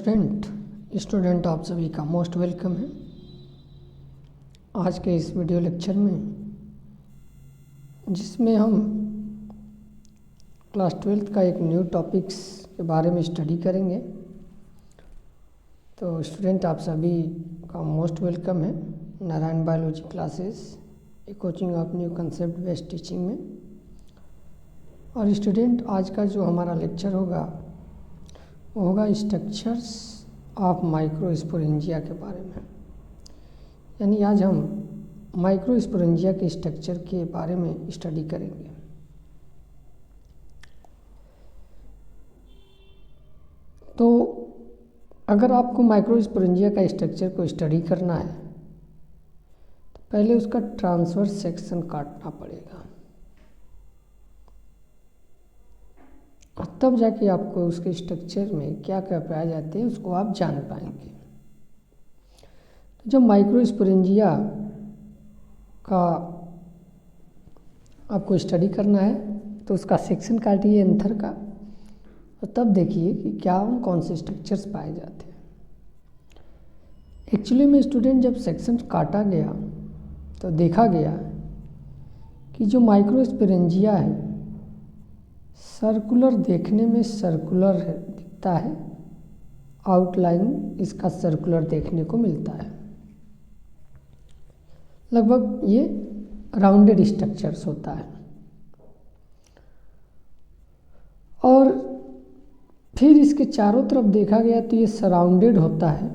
Student आप सभी का मोस्ट वेलकम है। आज के इस वीडियो लेक्चर में जिसमें हम क्लास 12th का एक न्यू टॉपिक्स के बारे में स्टडी करेंगे। तो स्टूडेंट आप सभी का मोस्ट वेलकम है Narayan biology classes, A coaching of new concept based teaching में। और स्टूडेंट आज का जो हमारा लेक्चर होगा वो होगा स्ट्रक्चर्स ऑफ माइक्रोस्पोरेंजिया के बारे में। यानी आज हम माइक्रोस्पोरेंजिया के स्ट्रक्चर के बारे में स्टडी करेंगे। तो अगर आपको माइक्रोस्पोरेंजिया का स्ट्रक्चर को स्टडी करना है तो पहले उसका ट्रांसवर्स सेक्शन काटना पड़ेगा और तब जाके आपको उसके स्ट्रक्चर में क्या क्या पाए जाते हैं उसको आप जान पाएंगे। तो जब माइक्रोस्पोरेंजिया का आपको स्टडी करना है तो उसका सेक्शन काटिए एंथर का और तब देखिए कि क्या कौन से स्ट्रक्चर्स पाए जाते हैं। एक्चुअली में स्टूडेंट जब सेक्शन काटा गया तो देखा गया कि जो माइक्रोस्पोरेंजिया है सर्कुलर, देखने में सर्कुलर दिखता है, आउटलाइन इसका सर्कुलर देखने को मिलता है। लगभग ये राउंडेड स्ट्रक्चर्स होता है और फिर इसके चारों तरफ देखा गया तो ये सराउंडेड होता है,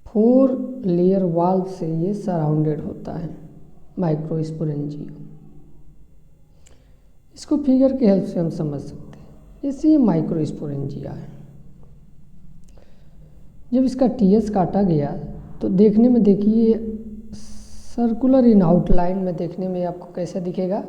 4 लेयर वॉल से ये सराउंडेड होता है माइक्रोस्पोरेंजिया। इसको फिगर के हेल्प से हम समझ सकते हैं। जैसे ये माइक्रोस्पोरेंजिया है, जब इसका टीएस काटा गया तो देखने में देखिए सर्कुलर इन आउटलाइन में देखने में आपको कैसा दिखेगा,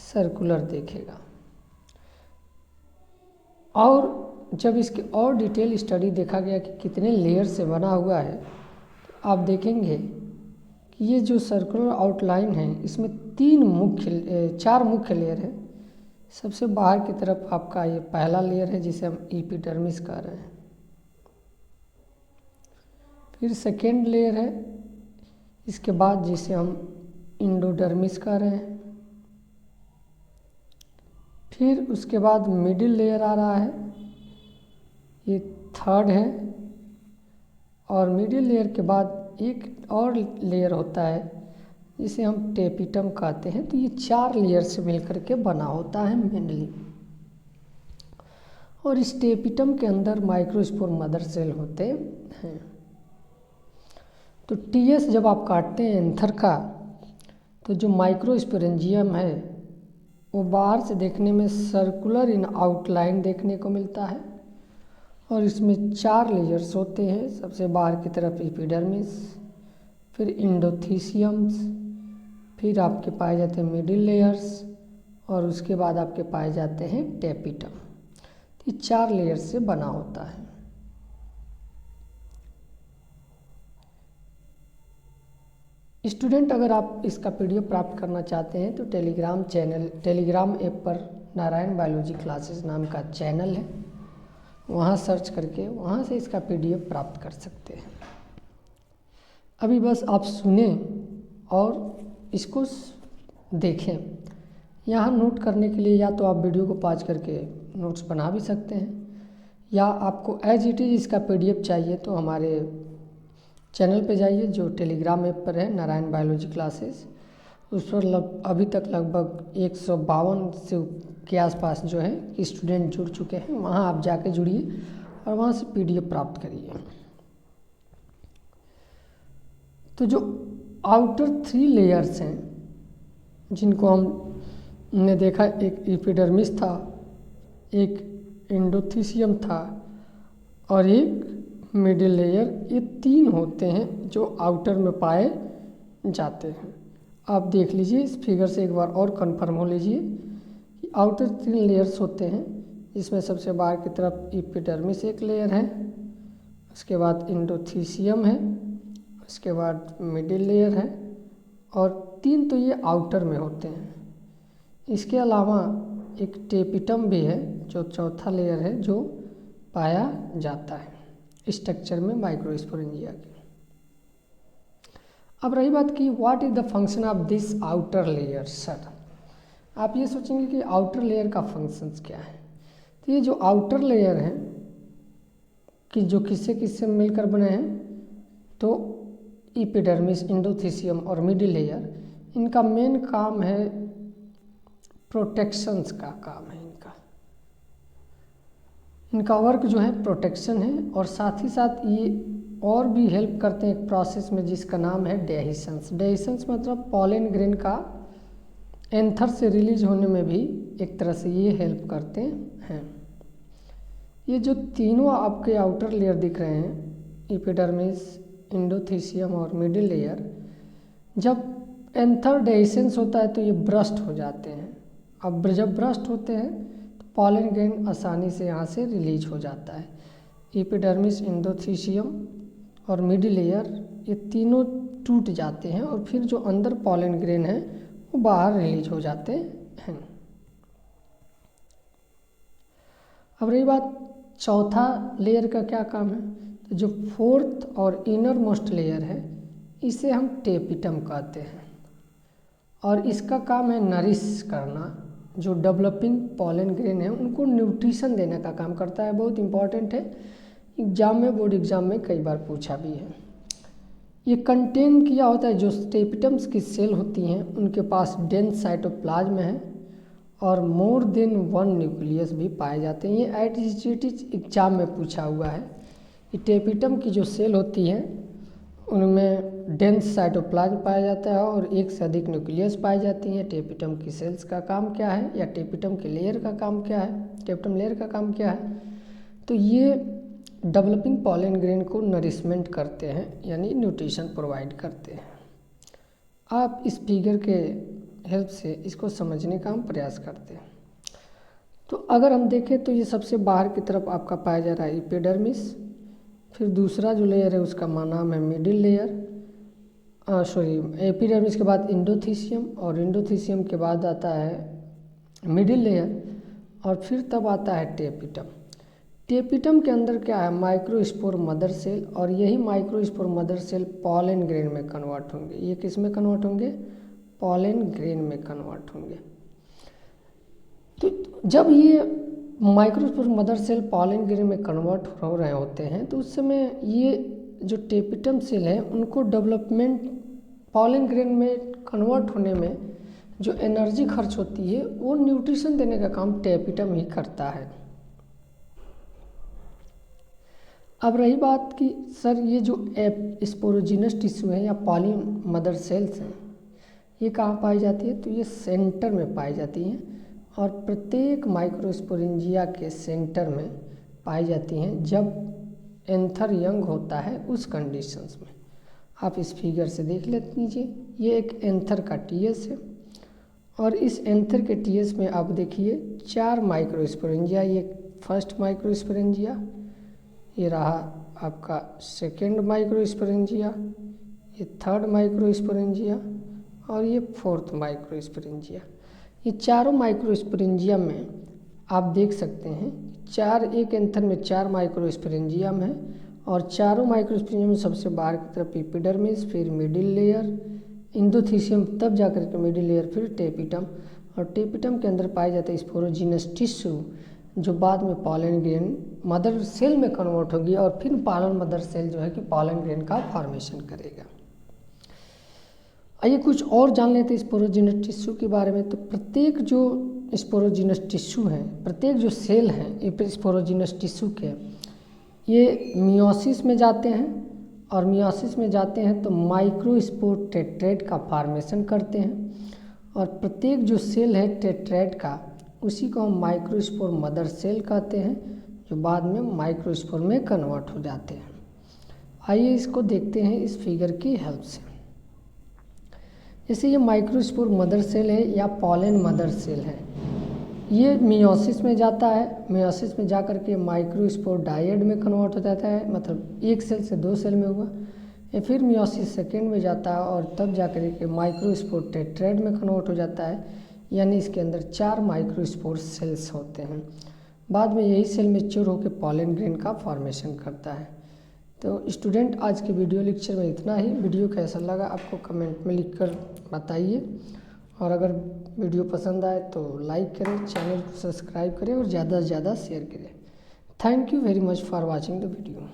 सर्कुलर दिखेगा। और जब इसके और डिटेल स्टडी देखा गया कि कितने लेयर से बना हुआ है तो आप देखेंगे कि ये जो सर्कुलर आउटलाइन है इसमें 4 मुख्य लेयर है। सबसे बाहर की तरफ आपका ये पहला लेयर है जिसे हम एपिडर्मिस कह रहे हैं। फिर सेकेंड लेयर है, इसके बाद जिसे हम इंडोडर्मिस कह रहे हैं। फिर उसके बाद मिडिल लेयर आ रहा है, ये थर्ड है। और मिडिल लेयर के बाद एक और लेयर होता है जिसे हम टेपिटम कहते हैं। तो ये 4 लेयर से मिलकर के बना होता है मेनली। और इस टेपिटम के अंदर माइक्रोस्पोर मदर सेल होते हैं। तो टीएस जब आप काटते हैं एंथर का तो जो माइक्रोस्पोरेंजियम है वो बाहर से देखने में सर्कुलर इन आउटलाइन देखने को मिलता है और इसमें 4 लेयर्स होते हैं। सबसे बाहर की तरफ एपिडर्मिस, फिर इंडोथीसियम्स, फिर आपके पाए जाते हैं मिडिल लेयर्स और उसके बाद आपके पाए जाते हैं टेपिटम। ये 4 लेयर्स से बना होता है। स्टूडेंट अगर आप इसका पीडीएफ प्राप्त करना चाहते हैं तो टेलीग्राम ऐप पर नारायण बायोलॉजी क्लासेस नाम का चैनल है, वहाँ सर्च करके वहाँ से इसका पीडीएफ प्राप्त कर सकते हैं। अभी बस आप सुने और इसको देखें। यहाँ नोट करने के लिए या तो आप वीडियो को पॉज करके नोट्स बना भी सकते हैं या आपको एज इट इज़ इसका पीडीएफ चाहिए तो हमारे चैनल पे जाइए जो टेलीग्राम ऐप पर है नारायण बायोलॉजी क्लासेस। उस पर अभी तक लगभग 152 से के आसपास जो है स्टूडेंट जुड़ चुके हैं। वहाँ आप जाके जुड़िए और वहाँ से पीडीएफ प्राप्त करिए। तो जो आउटर 3 लेयर्स हैं जिनको हमने देखा, एक एपिडर्मिस था, एक इंडोथीसियम था और एक मिडिल लेयर, ये 3 होते हैं जो आउटर में पाए जाते हैं। आप देख लीजिए इस फिगर से एक बार और कंफर्म हो लीजिए कि आउटर 3 लेयर्स होते हैं। इसमें सबसे बाहर की तरफ एपिडर्मिस एक लेयर है, उसके बाद इंडोथीसियम है, उसके बाद मिडिल लेयर है और 3 तो ये आउटर में होते हैं। इसके अलावा एक टेपिटम भी है जो चौथा लेयर है जो पाया जाता है स्ट्रक्चर में माइक्रोस्पोरेंजिया के। अब रही बात कि what is the function of this outer layer. Sir आप ये सोचेंगे कि आउटर लेयर का फंक्शंस क्या है। तो ये जो आउटर लेयर है कि जो किससे किससे मिलकर बने हैं, तो एपिडर्मिस, एंडोथेलियम और मिडिल लेयर, इनका मेन काम है प्रोटेक्शंस का काम है। इनका वर्क जो है प्रोटेक्शन है, और साथ ही साथ ये और भी हेल्प करते हैं एक प्रोसेस में जिसका नाम है डेहिशंस। डेहिशंस मतलब पॉलन ग्रेन का एंथर से रिलीज होने में भी एक तरह से ये हेल्प करते हैं। ये जो तीनों आपके आउटर लेयर दिख रहे हैं, एपिडर्मिस, एंडोथेलियम और मिडिल लेयर, जब एंथर डेहिशंस होता है तो ये ब्रस्ट हो जाते हैं। अब जब ब्रस्ट होते हैं तो पॉलन ग्रेन आसानी से यहाँ से रिलीज हो जाता है। एपिडर्मिस, एंडोथेलियम और मिडिल लेयर ये तीनों टूट जाते हैं और फिर जो अंदर पॉलन ग्रेन है वो बाहर रिलीज हो जाते हैं। अब रही बात चौथा लेयर का क्या काम है, तो जो फोर्थ और इनर मोस्ट लेयर है इसे हम टेपिटम कहते हैं, और इसका काम है नरिश करना। जो डेवलपिंग पॉलन ग्रेन है उनको न्यूट्रिशन देने का काम करता है। बहुत इंपॉर्टेंट है, एग्जाम में, बोर्ड एग्जाम में कई बार पूछा भी है। ये कंटेन किया होता है, जो टेपिटम्स की सेल होती हैं उनके पास डेंस साइटोप्लाज्म है और मोर देन वन न्यूक्लियस भी पाए जाते हैं। ये एटजीटीज एग्जाम में पूछा हुआ है कि टेपिटम की जो सेल होती है उनमें डेंस साइटोप्लाज्म पाया जाता है और एक से अधिक न्यूक्लियस पाई जाती हैं। टेपिटम की सेल्स का काम क्या है, या टेपिटम के लेयर का काम क्या है, टेपिटम लेयर का काम क्या है, तो ये डेवलपिंग पॉलन ग्रेन को नरिशमेंट करते हैं, यानी न्यूट्रिशन प्रोवाइड करते हैं। आप इस फिगर के हेल्प से इसको समझने का हम प्रयास करते हैं। तो अगर हम देखें तो ये सबसे बाहर की तरफ आपका पाया जा रहा है एपिडर्मिस, फिर दूसरा जो लेयर है उसका नाम है मिडिल लेयर, एपिडर्मिस के बाद एंडोथेलियम और एंडोथेलियम के बाद आता है मिडिल लेयर, और फिर तब आता है टेपिटम। टेपिटम के अंदर क्या है, माइक्रोस्पोर मदर सेल, और यही microspore mother cell pollen grain में कन्वर्ट होंगे। ये किस में कन्वर्ट होंगे, पॉलन ग्रेन में कन्वर्ट होंगे। तो जब ये microspore mother cell pollen grain में कन्वर्ट हो रहे होते हैं तो उस समय ये जो टेपिटम सेल है उनको डेवलपमेंट पॉलन ग्रेन में कन्वर्ट होने में जो एनर्जी खर्च होती है वो न्यूट्रिशन देने का काम टेपिटम ही करता है। अब रही बात कि सर ये जो स्पोरोजिनस टिश्यू है या पॉलन मदर सेल्स हैं ये कहाँ पाई जाती है, तो ये सेंटर में पाई जाती हैं और प्रत्येक माइक्रोस्पोरेंजिया के सेंटर में पाई जाती हैं जब एंथर यंग होता है उस कंडीशंस में। आप इस फिगर से देख लीजिए, ये एक एंथर का टीएस है और इस एंथर के टीएस में आप देखिए 4 माइक्रोस्पोरेंजिया। ये फर्स्ट माइक्रोस्पोरेंजिया, ये रहा आपका सेकेंड माइक्रोस्पोरेंजिया, ये थर्ड माइक्रोस्पोरेंजिया और ये फोर्थ माइक्रोस्पोरेंजिया। ये चारों माइक्रोस्पोरेंजिया में आप देख सकते हैं एक एंथर में 4 माइक्रोस्पोरेंजियम है और चारों माइक्रोस्पोरेंजियम में सबसे बाहर की तरफ एपिडर्मिस, फिर मिडिल लेयर, एंडोथेलियम, तब जाकर के मिडिल लेयर, फिर टेपिटम, और टेपिटम के अंदर पाया जाता है स्पोरोजिनस टिश्यू जो बाद में पॉलन ग्रेन मदर सेल में कन्वर्ट होगी और फिर पॉलन मदर सेल जो है कि पॉलन ग्रेन का फॉर्मेशन करेगा। आइए कुछ और जान लेते हैं स्पोरोजिनस टिश्यू के बारे में। तो प्रत्येक जो स्पोरोजिनस टिश्यू है, प्रत्येक जो सेल हैं स्पोरोजिनस टिश्यू के, ये मियोसिस में जाते हैं और मियोसिस में जाते हैं तो माइक्रोस्पोर टेट्रेड का फॉर्मेशन करते हैं और प्रत्येक जो सेल है टेट्रेड का उसी को हम माइक्रोस्पोर मदर सेल कहते हैं जो बाद में माइक्रोस्पोर में कन्वर्ट हो जाते हैं। आइए इसको देखते हैं इस फिगर की हेल्प से। जैसे ये माइक्रोस्पोर मदर सेल है या पॉलन मदर सेल है, ये मियोसिस में जाता है, मियोसिस में जाकर के माइक्रोस्पोर डायड में कन्वर्ट हो जाता है, मतलब एक सेल से 2 सेल में हुआ, या फिर मियोसिस सेकेंड में जाता है और तब जाकर के माइक्रोस्पोर टेट्रेड में कन्वर्ट हो जाता है, यानी इसके अंदर 4 माइक्रोस्पोर सेल्स होते हैं। बाद में यही सेल मैच्योर होकर पॉलन ग्रेन का फॉर्मेशन करता है। तो स्टूडेंट, आज के वीडियो लेक्चर में इतना ही। वीडियो कैसा लगा आपको कमेंट में लिखकर बताइए, और अगर वीडियो पसंद आए तो लाइक करें, चैनल को सब्सक्राइब करें और ज़्यादा से ज़्यादा शेयर करें। Thank you very much for watching the video.